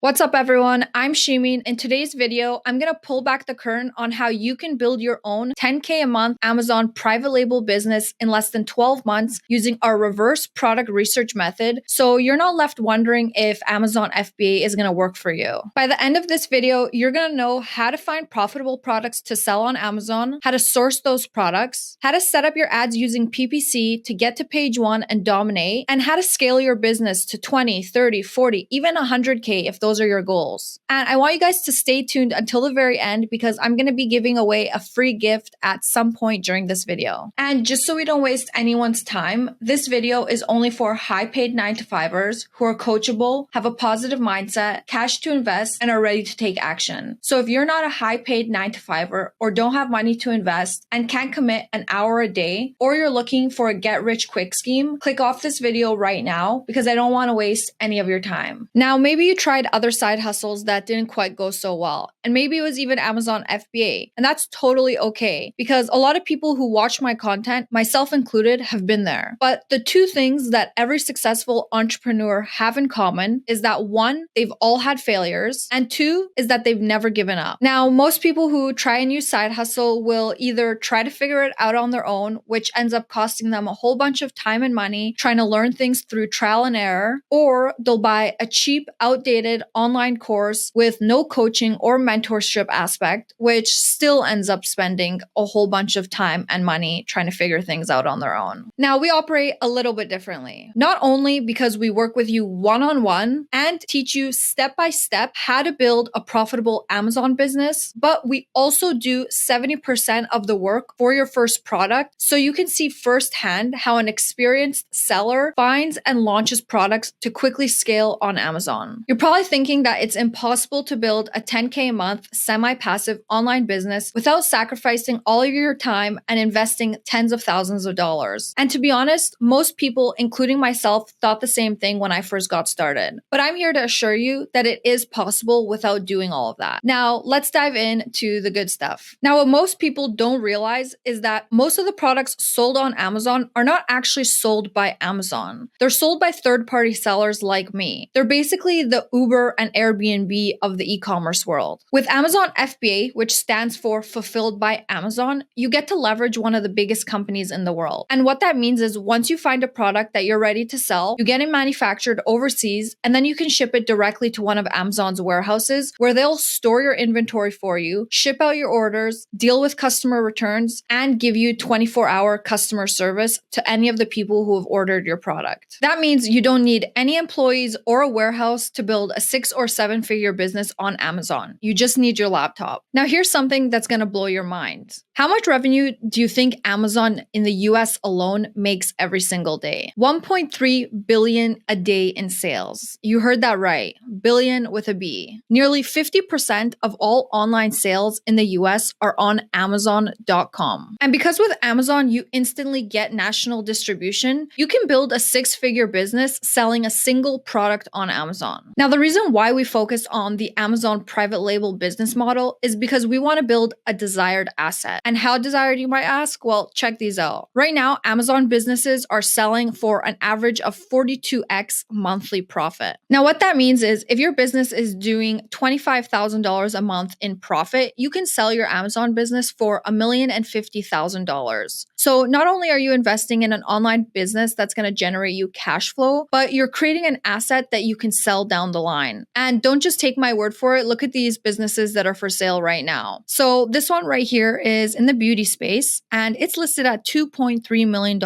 What's up, everyone? I'm Shimi. In today's video, I'm going to pull back the curtain on how you can build your own 10K a month Amazon private label business in less than 12 months using our reverse product research method, so you're not left wondering if Amazon FBA is going to work for you. By the end of this video, you're going to know how to find profitable products to sell on Amazon, how to source those products, how to set up your ads using PPC to get to page 1 and dominate, and how to scale your business to 20, 30, 40, even 100K if those are your goals. And I want you guys to stay tuned until the very end because I'm going to be giving away a free gift at some point during this video. And just so we don't waste anyone's time, this video is only for high-paid 9-to-5ers who are coachable, have a positive mindset, cash to invest, and are ready to take action. So if you're not a high-paid 9-to-5er or don't have money to invest and can't commit an hour a day, or you're looking for a get-rich-quick scheme, click off this video right now because I don't want to waste any of your time. Now, maybe you tried other side hustles that didn't quite go so well. And maybe it was even Amazon FBA. And that's totally okay because a lot of people who watch my content, myself included, have been there. But the two things that every successful entrepreneur have in common is that one, they've all had failures, and two, is that they've never given up. Now, most people who try a new side hustle will either try to figure it out on their own, which ends up costing them a whole bunch of time and money trying to learn things through trial and error, or they'll buy a cheap, outdated online course with no coaching or mentorship aspect, which still ends up spending a whole bunch of time and money trying to figure things out on their own. Now, we operate a little bit differently, not only because we work with you one-on-one and teach you step-by-step how to build a profitable Amazon business, but we also do 70% of the work for your first product so you can see firsthand how an experienced seller finds and launches products to quickly scale on Amazon. You're probably thinking that it's impossible to build a 10K a month semi-passive online business without sacrificing all of your time and investing tens of thousands of dollars. And to be honest, most people, including myself, thought the same thing when I first got started. But I'm here to assure you that it is possible without doing all of that. Now, let's dive into the good stuff. Now, what most people don't realize is that most of the products sold on Amazon are not actually sold by Amazon. They're sold by third-party sellers like me. They're basically the Uber and Airbnb of the e-commerce world. With Amazon FBA, which stands for Fulfilled by Amazon, you get to leverage one of the biggest companies in the world. And what that means is once you find a product that you're ready to sell, you get it manufactured overseas, and then you can ship it directly to one of Amazon's warehouses where they'll store your inventory for you, ship out your orders, deal with customer returns, and give you 24-hour customer service to any of the people who have ordered your product. That means you don't need any employees or a warehouse to build a 6 or 7 figure business on Amazon. You just need your laptop. Now, here's something that's going to blow your mind. How much revenue do you think Amazon in the US alone makes every single day? 1.3 billion a day in sales. You heard that right. Billion with a B. Nearly 50% of all online sales in the US are on Amazon.com. And because with Amazon, you instantly get national distribution, you can build a 6-figure business selling a single product on Amazon. Now, the reason why we focus on the Amazon private label business model is because we want to build a desired asset. And how desired, you might ask? Well, check these out. Right now, Amazon businesses are selling for an average of 42x monthly profit. Now, what that means is if your business is doing $25,000 a month in profit, you can sell your Amazon business for $1,050,000. So not only are you investing in an online business that's going to generate you cash flow, but you're creating an asset that you can sell down the line. And don't just take my word for it. Look at these businesses that are for sale right now. So this one right here is in the beauty space, and it's listed at $2.3 million,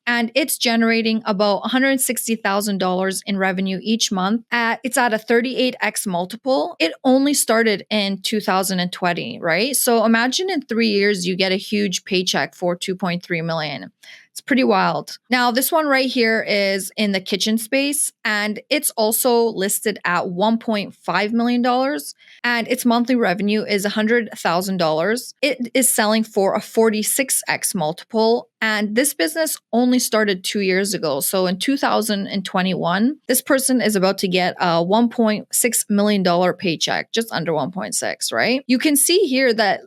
and it's generating about $160,000 in revenue each month. It's at a 38x multiple. It only started in 2020, right? So imagine in 3 years, you get a huge paycheck for $2.3 million. It's pretty wild. Now, this one right here is in the kitchen space, and it's also listed at $1.5 million, and its monthly revenue is $100,000. It is selling for a 46x multiple, And this business only started 2 years ago. So in 2021, this person is about to get a $1.6 million paycheck, just under 1.6, right? You can see here that,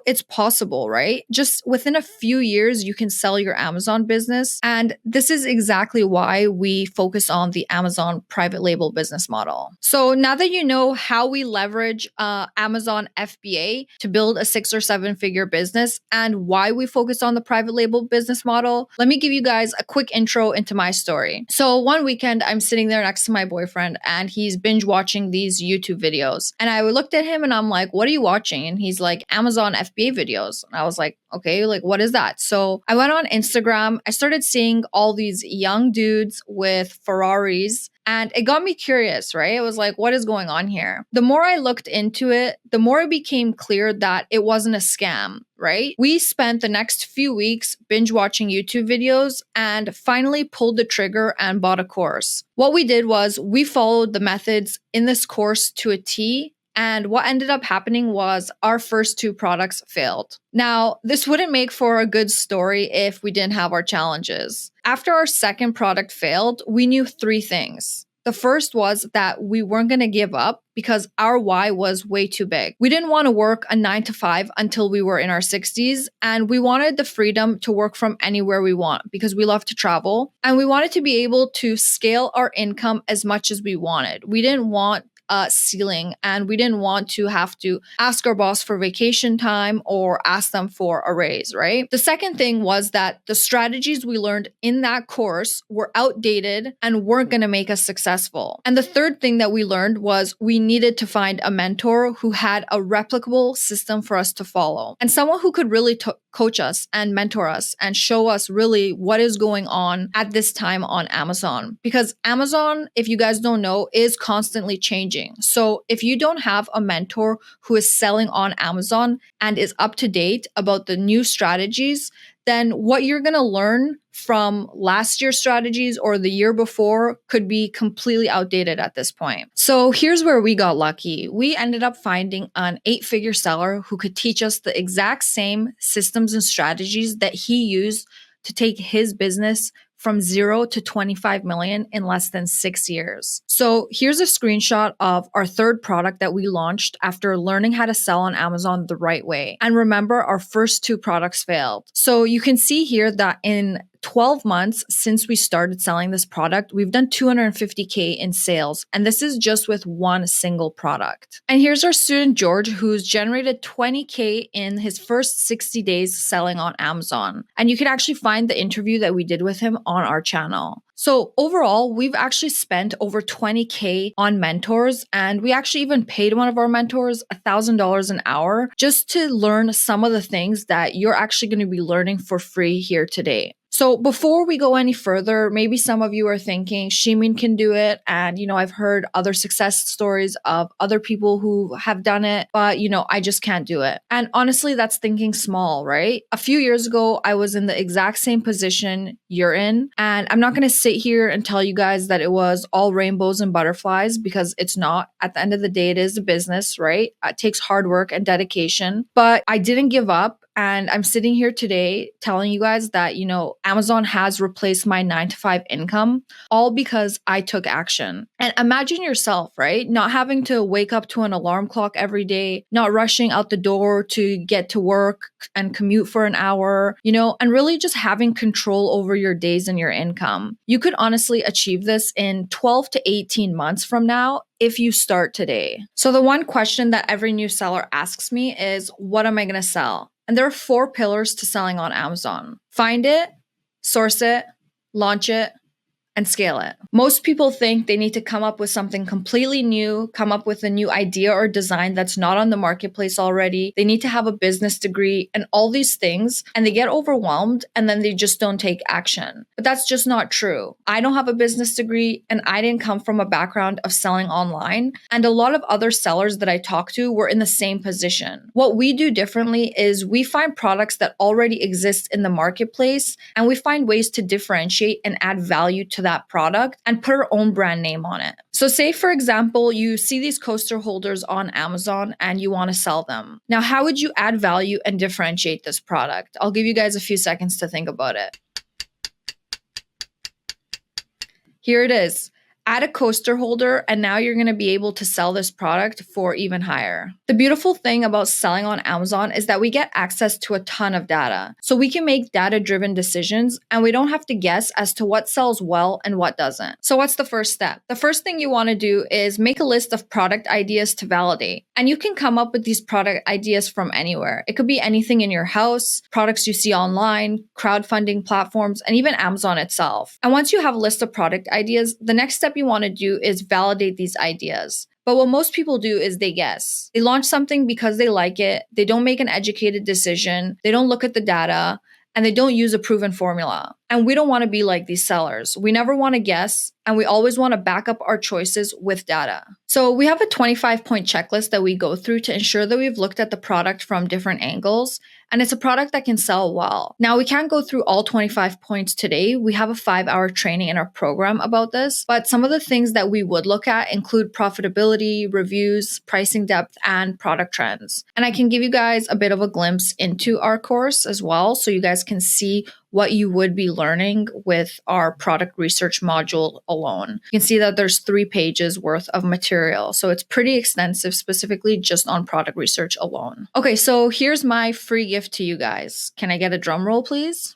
it's possible, right? Just within a few years, you can sell your Amazon business. And this is exactly why we focus on the Amazon private label business model. So now that you know how we leverage Amazon FBA to build a 6 or 7 figure business and why we focus on the private label business model, let me give you guys a quick intro into my story. So one weekend, I'm sitting there next to my boyfriend and he's binge watching these YouTube videos. And I looked at him and I'm like, what are you watching? And he's like, Amazon FBA videos. And I was like, okay, like what is that? So I went on Instagram. I started seeing all these young dudes with Ferraris. And it got me curious, right? It was like, what is going on here? The more I looked into it, the more it became clear that it wasn't a scam, right? We spent the next few weeks binge watching YouTube videos and finally pulled the trigger and bought a course. What we did was we followed the methods in this course to a T. And what ended up happening was our first 2 products failed. Now, this wouldn't make for a good story if we didn't have our challenges. After our second product failed, we knew 3 things. The first was that we weren't going to give up because our why was way too big. We didn't want to work a 9 to 5 until we were in our 60s. And we wanted the freedom to work from anywhere we want because we love to travel. And we wanted to be able to scale our income as much as we wanted. We didn't want ceiling, and we didn't want to have to ask our boss for vacation time or ask them for a raise, right? The second thing was that the strategies we learned in that course were outdated and weren't going to make us successful. And the third thing that we learned was we needed to find a mentor who had a replicable system for us to follow and someone who could really coach us and mentor us and show us really what is going on at this time on Amazon. Because Amazon, if you guys don't know, is constantly changing. So if you don't have a mentor who is selling on Amazon and is up to date about the new strategies, then what you're going to learn from last year's strategies or the year before could be completely outdated at this point. So here's where we got lucky. We ended up finding an 8-figure seller who could teach us the exact same systems and strategies that he used to take his business from 0 to 25 million in less than 6 years. So here's a screenshot of our third product that we launched after learning how to sell on Amazon the right way. And remember, our first 2 products failed. So you can see here that in 12 months since we started selling this product, we've done $250K in sales. And this is just with one single product. And here's our student, George, who's generated $20K in his first 60 days selling on Amazon. And you can actually find the interview that we did with him on our channel. So overall, we've actually spent over $20K on mentors, and we actually even paid one of our mentors $1,000 an hour just to learn some of the things that you're actually going to be learning for free here today. So before we go any further, maybe some of you are thinking Shimi can do it. And, I've heard other success stories of other people who have done it, but, I just can't do it. And honestly, that's thinking small, right? A few years ago, I was in the exact same position you're in. And I'm not going to sit here and tell you guys that it was all rainbows and butterflies because it's not. At the end of the day, it is a business, right? It takes hard work and dedication, but I didn't give up. And I'm sitting here today telling you guys that, Amazon has replaced my 9 to 5 income, all because I took action. And imagine yourself, right? Not having to wake up to an alarm clock every day, not rushing out the door to get to work and commute for an hour, and really just having control over your days and your income. You could honestly achieve this in 12 to 18 months from now if you start today. So the one question that every new seller asks me is, what am I going to sell? And there are 4 pillars to selling on Amazon. Find it, source it, launch it, and scale it. Most people think they need to come up with something completely new, come up with a new idea or design that's not on the marketplace already. They need to have a business degree and all these things, and they get overwhelmed and then they just don't take action. But that's just not true. I don't have a business degree and I didn't come from a background of selling online. And a lot of other sellers that I talk to were in the same position. What we do differently is we find products that already exist in the marketplace and we find ways to differentiate and add value to that product and put our own brand name on it. So say, for example, you see these coaster holders on Amazon and you want to sell them. Now, how would you add value and differentiate this product? I'll give you guys a few seconds to think about it. Here it is. Add a coaster holder, and now you're going to be able to sell this product for even higher. The beautiful thing about selling on Amazon is that we get access to a ton of data. So we can make data-driven decisions, and we don't have to guess as to what sells well and what doesn't. So what's the first step? The first thing you want to do is make a list of product ideas to validate. And you can come up with these product ideas from anywhere. It could be anything in your house, products you see online, crowdfunding platforms, and even Amazon itself. And once you have a list of product ideas, the next step you want to do is validate these ideas. But what most people do is they guess. They launch something because they like it. They don't make an educated decision. They don't look at the data, and they don't use a proven formula. And we don't want to be like these sellers. We never want to guess, and we always want to back up our choices with data. So we have a 25-point checklist that we go through to ensure that we've looked at the product from different angles, and it's a product that can sell well. Now, we can't go through all 25 points today. We have a 5-hour training in our program about this, but some of the things that we would look at include profitability, reviews, pricing depth, and product trends. And I can give you guys a bit of a glimpse into our course as well, so you guys can see what you would be learning with our product research module alone. You can see that there's 3 pages worth of material. So it's pretty extensive, specifically just on product research alone. Okay, so here's my free gift to you guys. Can I get a drum roll, please?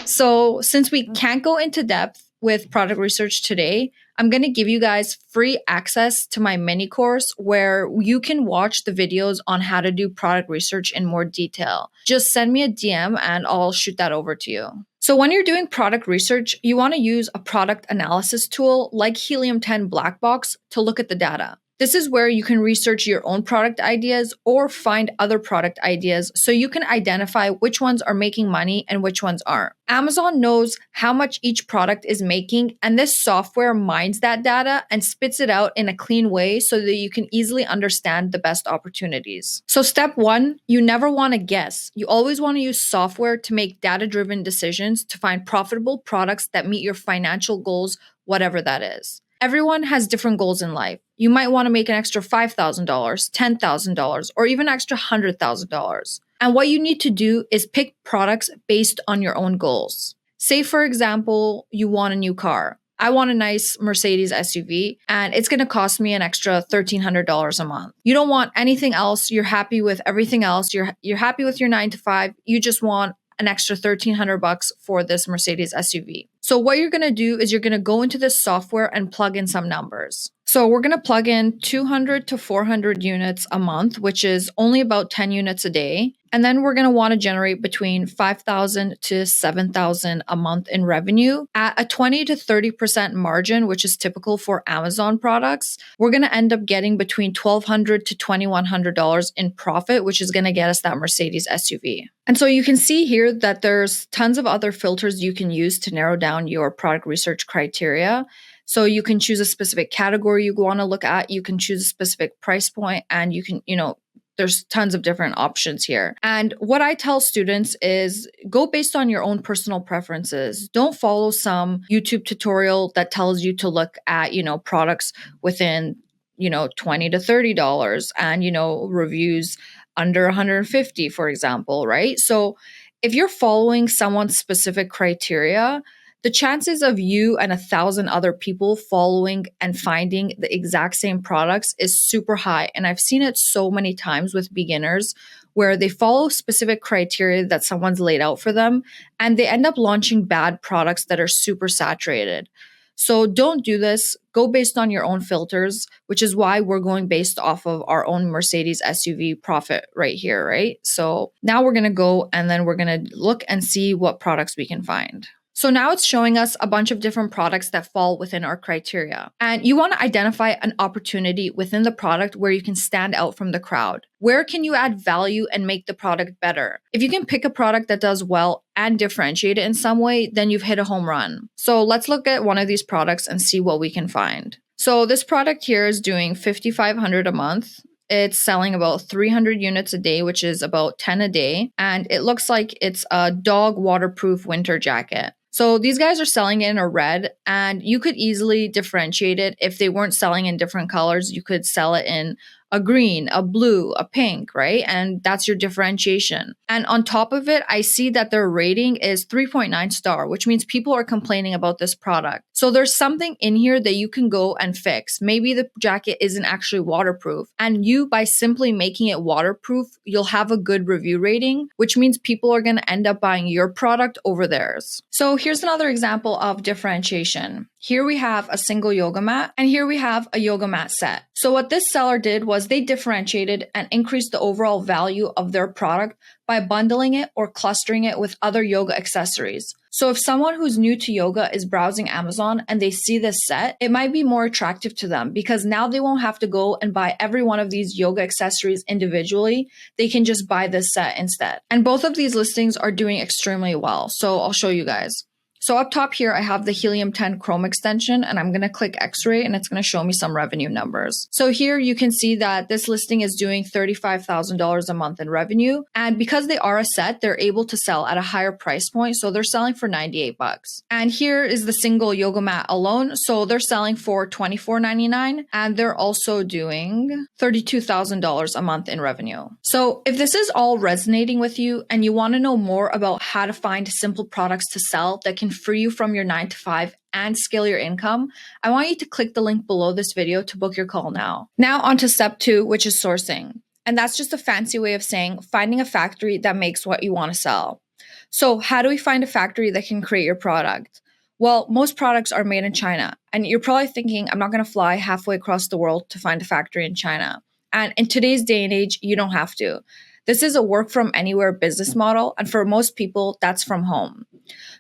So since we can't go into depth with product research today, I'm going to give you guys free access to my mini course where you can watch the videos on how to do product research in more detail. Just send me a DM and I'll shoot that over to you. So when you're doing product research, you want to use a product analysis tool like Helium 10 Black Box to look at the data. This is where you can research your own product ideas or find other product ideas so you can identify which ones are making money and which ones aren't. Amazon knows how much each product is making, and this software mines that data and spits it out in a clean way so that you can easily understand the best opportunities. So step 1, you never want to guess. You always want to use software to make data-driven decisions to find profitable products that meet your financial goals, whatever that is. Everyone has different goals in life. You might want to make an extra $5,000, $10,000, or even extra $100,000. And what you need to do is pick products based on your own goals. Say, for example, you want a new car. I want a nice Mercedes SUV, and it's going to cost me an extra $1,300 a month. You don't want anything else. You're happy with everything else. You're happy with your 9 to 5. You just want an extra $1,300 for this Mercedes SUV. So what you're going to do is you're going to go into this software and plug in some numbers. So we're going to plug in 200 to 400 units a month, which is only about 10 units a day. And then we're going to want to generate between 5,000 to 7,000 a month in revenue at a 20 to 30% margin, which is typical for Amazon products. We're going to end up getting between $1,200 to $2,100 in profit, which is going to get us that Mercedes SUV. And so you can see here that there's tons of other filters you can use to narrow down your product research criteria. So you can choose a specific category you want to look at. You can choose a specific price point, and you can, there's tons of different options here. And what I tell students is go based on your own personal preferences. Don't follow some YouTube tutorial that tells you to look at, products within, $20 to $30 and, reviews under 150, for example, right? So if you're following someone's specific criteria, the chances of you and 1,000 other people following and finding the exact same products is super high. And I've seen it so many times with beginners where they follow specific criteria that someone's laid out for them, and they end up launching bad products that are super saturated. So don't do this. Go based on your own filters, which is why we're going based off of our own Mercedes SUV profit right here, right? So now we're going to go and then we're going to look and see what products we can find. So now it's showing us a bunch of different products that fall within our criteria. And you want to identify an opportunity within the product where you can stand out from the crowd. Where can you add value and make the product better? If you can pick a product that does well and differentiate it in some way, then you've hit a home run. So let's look at one of these products and see what we can find. So this product here is doing $5,500 a month. It's selling about 300 units a day, which is about 10 a day. And it looks like it's a dog waterproof winter jacket. So these guys are selling in a red, and you could easily differentiate it. If they weren't selling in different colors, you could sell it in a green, a blue, a pink, right? And that's your differentiation. And on top of it, I see that their rating is 3.9 star, which means people are complaining about this product. So there's something in here that you can go and fix. Maybe the jacket isn't actually waterproof. And you, by simply making it waterproof, you'll have a good review rating, which means people are going to end up buying your product over theirs. So here's another example of differentiation. Here we have a single yoga mat, and here we have a yoga mat set. So what this seller did was they differentiated and increased the overall value of their product by bundling it or clustering it with other yoga accessories. So if someone who's new to yoga is browsing Amazon and they see this set, it might be more attractive to them because now they won't have to go and buy every one of these yoga accessories individually. They can just buy this set instead. And both of these listings are doing extremely well. So I'll show you guys. So up top here, I have the Helium 10 Chrome extension, and I'm going to click X-ray and it's going to show me some revenue numbers. So here you can see that this listing is doing $35,000 a month in revenue. And because they are a set, they're able to sell at a higher price point. So they're selling for 98 bucks. And here is the single yoga mat alone. So they're selling for $24.99, and they're also doing $32,000 a month in revenue. So if this is all resonating with you and you want to know more about how to find simple products to sell that can free you from your 9-to-5 and scale your income, I want you to click the link below this video to book your call now. Now on to step 2, which is sourcing. And that's just a fancy way of saying finding a factory that makes what you want to sell. So how do we find a factory that can create your product? Well, most products are made in China. And you're probably thinking, I'm not going to fly halfway across the world to find a factory in China. And in today's day and age, you don't have to. This is a work from anywhere business model. And for most people, that's from home.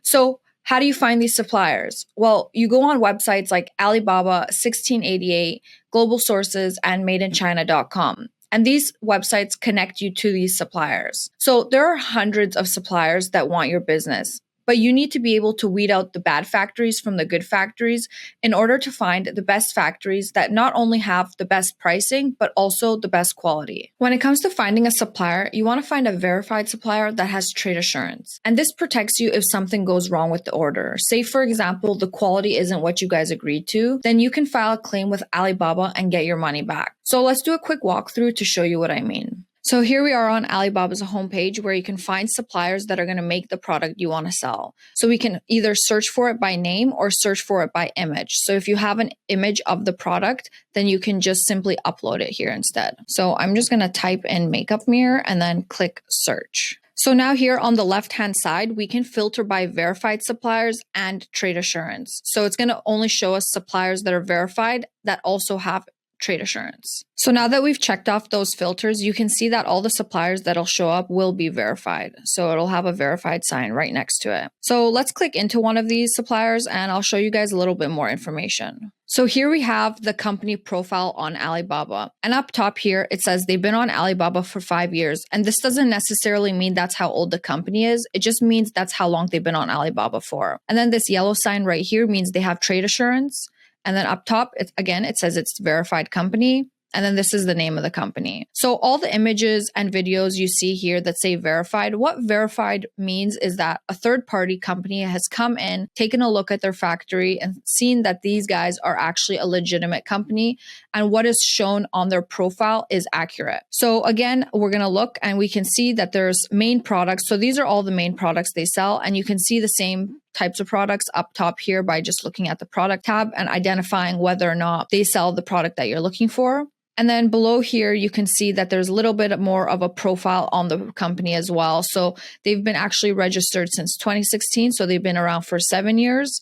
So how do you find these suppliers? Well, you go on websites like Alibaba, 1688, Global Sources, and MadeInChina.com. And these websites connect you to these suppliers. So there are hundreds of suppliers that want your business. But you need to be able to weed out the bad factories from the good factories in order to find the best factories that not only have the best pricing, but also the best quality. When it comes to finding a supplier, you want to find a verified supplier that has trade assurance. And this protects you if something goes wrong with the order. Say, for example, the quality isn't what you guys agreed to, then you can file a claim with Alibaba and get your money back. So let's do a quick walkthrough to show you what I mean. So here we are on Alibaba's homepage where you can find suppliers that are going to make the product you want to sell. So we can either search for it by name or search for it by image. So if you have an image of the product, then you can just simply upload it here instead. So I'm just going to type in makeup mirror and then click search. So now here on the left-hand side, we can filter by verified suppliers and trade assurance. So it's going to only show us suppliers that are verified that also have trade assurance. So now that we've checked off those filters, you can see that all the suppliers that'll show up will be verified. So it'll have a verified sign right next to it. So let's click into one of these suppliers and I'll show you guys a little bit more information. So here we have the company profile on Alibaba. And up top here, it says they've been on Alibaba for 5 years. And this doesn't necessarily mean that's how old the company is. It just means that's how long they've been on Alibaba for. And then this yellow sign right here means they have trade assurance. And then up top, it says it's verified company. And then this is the name of the company. So all the images and videos you see here that say verified, what verified means is that a third-party company has come in, taken a look at their factory and seen that these guys are actually a legitimate company and what is shown on their profile is accurate. So again, we're going to look and we can see that there's main products. So these are all the main products they sell, and you can see the same types of products up top here by just looking at the product tab and identifying whether or not they sell the product that you're looking for. And then below here, you can see that there's a little bit more of a profile on the company as well. So they've been actually registered since 2016. So they've been around for 7 years.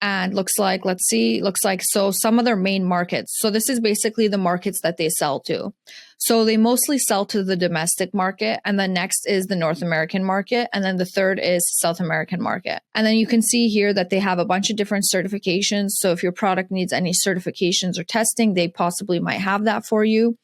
And looks like so some of their main markets. So this is basically the markets that they sell to. So they mostly sell to the domestic market, and then next is the North American market, and then the third is South American market. And then you can see here that they have a bunch of different certifications. So if your product needs any certifications or testing, they possibly might have that for you.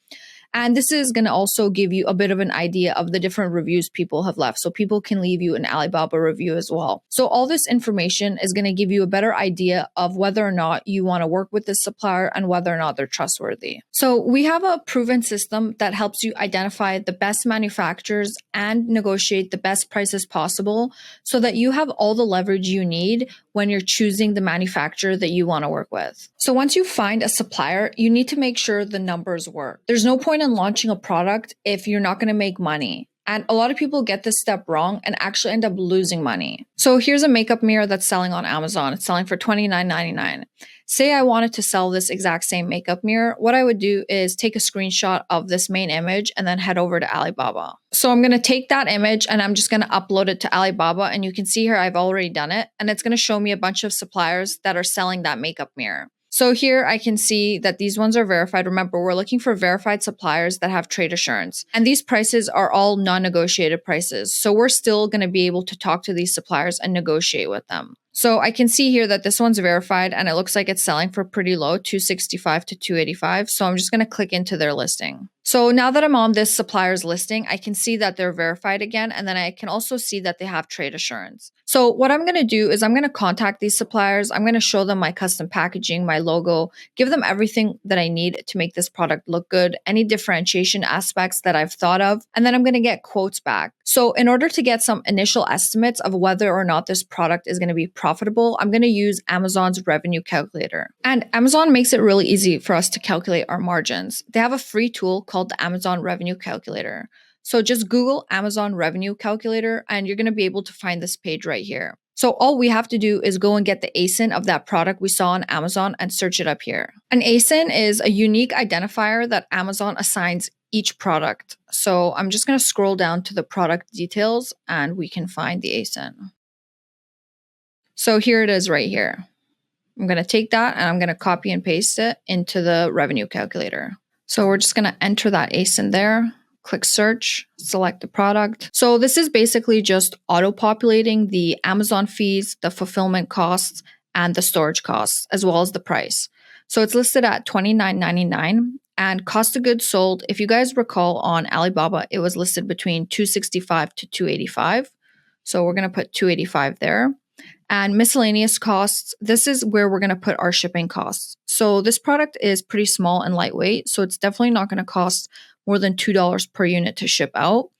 And this is going to also give you a bit of an idea of the different reviews people have left. So people can leave you an Alibaba review as well. So all this information is going to give you a better idea of whether or not you want to work with this supplier and whether or not they're trustworthy. So we have a proven system that helps you identify the best manufacturers and negotiate the best prices possible so that you have all the leverage you need when you're choosing the manufacturer that you want to work with. So once you find a supplier, you need to make sure the numbers work. There's no point in launching a product if you're not going to make money. And a lot of people get this step wrong and actually end up losing money. So here's a makeup mirror that's selling on Amazon. It's selling for $29.99. Say I wanted to sell this exact same makeup mirror. What I would do is take a screenshot of this main image and then head over to Alibaba. So I'm going to take that image and I'm just going to upload it to Alibaba. And you can see here I've already done it. And it's going to show me a bunch of suppliers that are selling that makeup mirror. So here I can see that these ones are verified. Remember, we're looking for verified suppliers that have trade assurance. And these prices are all non-negotiated prices. So we're still going to be able to talk to these suppliers and negotiate with them. So I can see here that this one's verified and it looks like it's selling for pretty low, $265 to $285. So I'm just going to click into their listing. So now that I'm on this supplier's listing, I can see that they're verified again. And then I can also see that they have trade assurance. So what I'm going to do is I'm going to contact these suppliers. I'm going to show them my custom packaging, my logo, give them everything that I need to make this product look good, any differentiation aspects that I've thought of, and then I'm going to get quotes back. So in order to get some initial estimates of whether or not this product is going to be profitable, I'm going to use Amazon's revenue calculator. And Amazon makes it really easy for us to calculate our margins. They have a free tool called the Amazon Revenue Calculator. So just Google Amazon Revenue Calculator and you're going to be able to find this page right here. So all we have to do is go and get the ASIN of that product we saw on Amazon and search it up here. An ASIN is a unique identifier that Amazon assigns each product. So I'm just going to scroll down to the product details and we can find the ASIN. So here it is right here. I'm going to take that and I'm going to copy and paste it into the revenue calculator. So we're just going to enter that ASIN there, click search, select the product. So this is basically just auto-populating the Amazon fees, the fulfillment costs, and the storage costs, as well as the price. So it's listed at $29.99 and cost of goods sold. If you guys recall on Alibaba, it was listed between $265 to $285. So we're going to put $285 there. And miscellaneous costs, this is where we're going to put our shipping costs. So this product is pretty small and lightweight, so it's definitely not going to cost more than $2 per unit to ship out.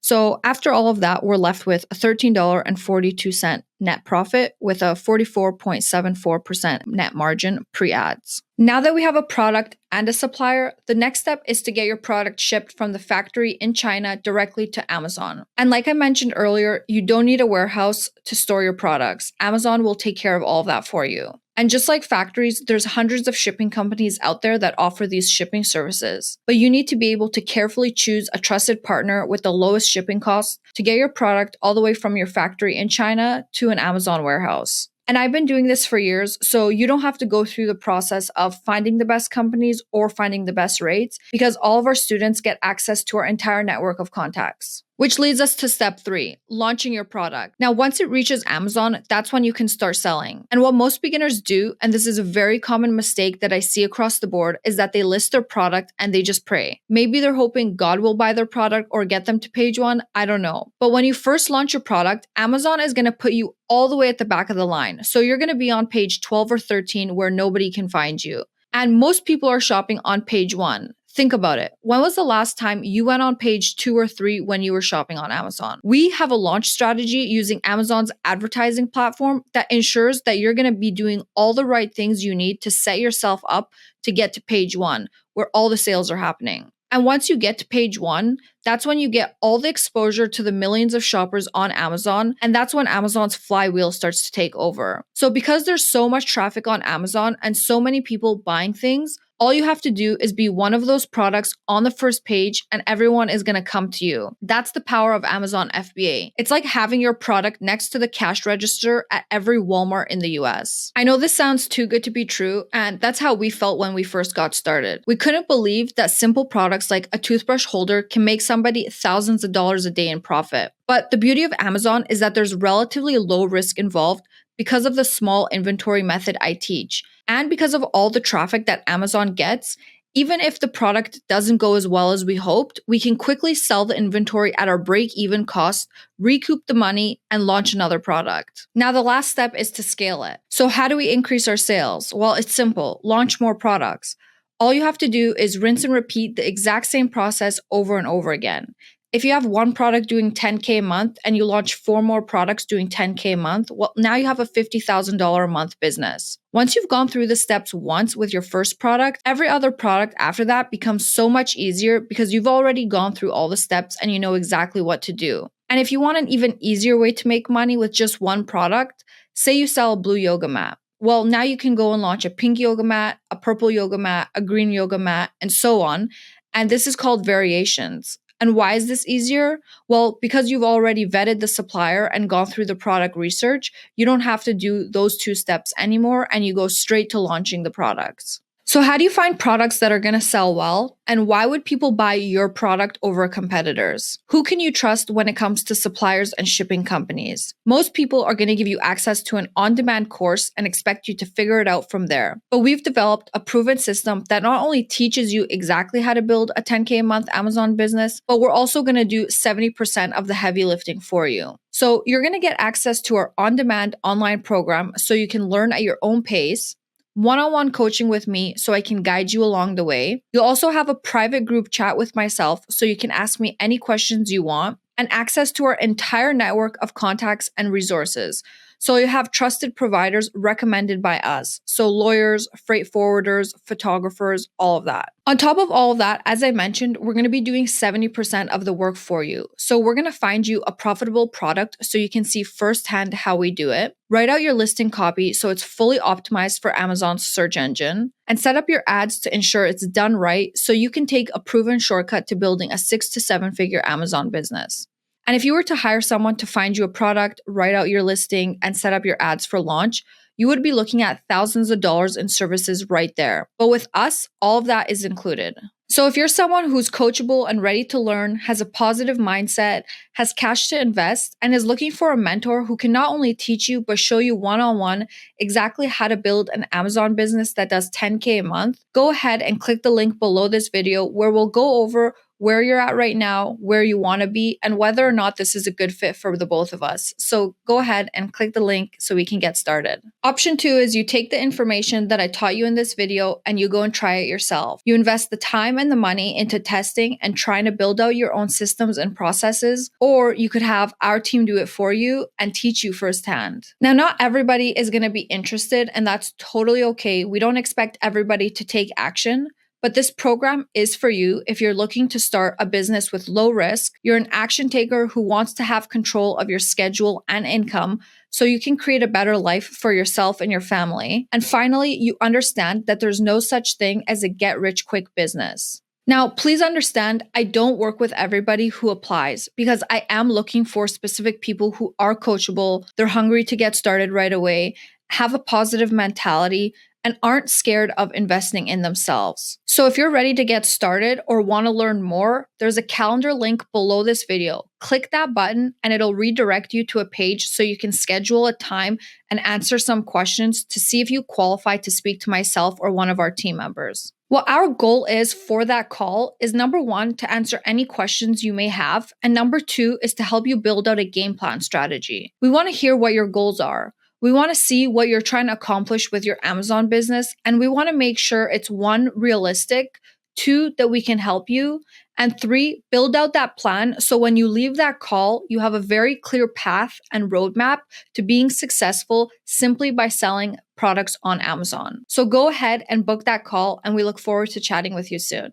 So after all of that, we're left with a $13.42 net profit with a 44.74% net margin pre-ads. Now that we have a product and a supplier, the next step is to get your product shipped from the factory in China directly to Amazon. And like I mentioned earlier, you don't need a warehouse to store your products. Amazon will take care of all of that for you. And just like factories, there's hundreds of shipping companies out there that offer these shipping services. But you need to be able to carefully choose a trusted partner with the lowest shipping costs to get your product all the way from your factory in China to an Amazon warehouse. And I've been doing this for years, so you don't have to go through the process of finding the best companies or finding the best rates because all of our students get access to our entire network of contacts. Which leads us to step 3, launching your product. Now, once it reaches Amazon, that's when you can start selling. And what most beginners do, and this is a very common mistake that I see across the board, is that they list their product and they just pray. Maybe they're hoping God will buy their product or get them to page 1, I don't know. But when you first launch your product, Amazon is going to put you all the way at the back of the line. So you're going to be on page 12 or 13 where nobody can find you. And most people are shopping on page 1. Think about it. When was the last time you went on page 2 or 3 when you were shopping on Amazon? We have a launch strategy using Amazon's advertising platform that ensures that you're going to be doing all the right things you need to set yourself up to get to page 1, where all the sales are happening. And once you get to page 1, that's when you get all the exposure to the millions of shoppers on Amazon. And that's when Amazon's flywheel starts to take over. So because there's so much traffic on Amazon and so many people buying things, all you have to do is be one of those products on the first page and everyone is going to come to you. That's the power of Amazon FBA. It's like having your product next to the cash register at every Walmart in the US. I know this sounds too good to be true, and that's how we felt when we first got started. We couldn't believe that simple products like a toothbrush holder can make somebody thousands of dollars a day in profit. But the beauty of Amazon is that there's relatively low risk involved because of the small inventory method I teach. And because of all the traffic that Amazon gets, Even if the product doesn't go as well as we hoped, we can quickly sell the inventory at our break-even cost, recoup the money, and launch another product. Now, the last step is to scale it. So how do we increase our sales? Well, it's simple. Launch more products. All you have to do is rinse and repeat the exact same process over and over again. If you have one product doing 10K a month and you launch 4 more products doing 10K a month, well, now you have a $50,000 a month business. Once you've gone through the steps once with your first product, every other product after that becomes so much easier because you've already gone through all the steps and you know exactly what to do. And if you want an even easier way to make money with just one product, say you sell a blue yoga mat. Well, now you can go and launch a pink yoga mat, a purple yoga mat, a green yoga mat, and so on. And this is called variations. And why is this easier? Well, because you've already vetted the supplier and gone through the product research, you don't have to do those 2 steps anymore and you go straight to launching the products. So how do you find products that are going to sell well? And why would people buy your product over competitors? Who can you trust when it comes to suppliers and shipping companies? Most people are going to give you access to an on-demand course and expect you to figure it out from there. But we've developed a proven system that not only teaches you exactly how to build a 10K a month Amazon business, but we're also going to do 70% of the heavy lifting for you. So you're going to get access to our on-demand online program so you can learn at your own pace, one-on-one coaching with me so I can guide you along the way. You'll also have a private group chat with myself so you can ask me any questions you want, and access to our entire network of contacts and resources. So you have trusted providers recommended by us. So lawyers, freight forwarders, photographers, all of that. On top of all of that, as I mentioned, we're going to be doing 70% of the work for you. So we're going to find you a profitable product so you can see firsthand how we do it. Write out your listing copy so it's fully optimized for Amazon's search engine, and set up your ads to ensure it's done right so you can take a proven shortcut to building a 6 to 7 figure Amazon business. And if you were to hire someone to find you a product, write out your listing, and set up your ads for launch, you would be looking at thousands of dollars in services right there. But with us, all of that is included. So if you're someone who's coachable and ready to learn, has a positive mindset, has cash to invest, and is looking for a mentor who can not only teach you, but show you one-on-one exactly how to build an Amazon business that does 10K a month, go ahead and click the link below this video where we'll go over where you're at right now, where you want to be, and whether or not this is a good fit for the both of us. So go ahead and click the link so we can get started. Option 2 is you take the information that I taught you in this video and you go and try it yourself. You invest the time and the money into testing and trying to build out your own systems and processes, or you could have our team do it for you and teach you firsthand. Now, not everybody is going to be interested, and that's totally okay. We don't expect everybody to take action. But this program is for you if you're looking to start a business with low risk, you're an action taker who wants to have control of your schedule and income so you can create a better life for yourself and your family. And finally, you understand that there's no such thing as a get-rich-quick business. Now, please understand, I don't work with everybody who applies because I am looking for specific people who are coachable, they're hungry to get started right away, have a positive mentality, and aren't scared of investing in themselves. So if you're ready to get started or want to learn more, there's a calendar link below this video. Click that button and it'll redirect you to a page so you can schedule a time and answer some questions to see if you qualify to speak to myself or one of our team members. What our goal is for that call is number 1, to answer any questions you may have, and number 2 is to help you build out a game plan strategy. We want to hear what your goals are. We want to see what you're trying to accomplish with your Amazon business, and we want to make sure it's 1, realistic, 2, that we can help you, and 3, build out that plan so when you leave that call, you have a very clear path and roadmap to being successful simply by selling products on Amazon. So go ahead and book that call, and we look forward to chatting with you soon.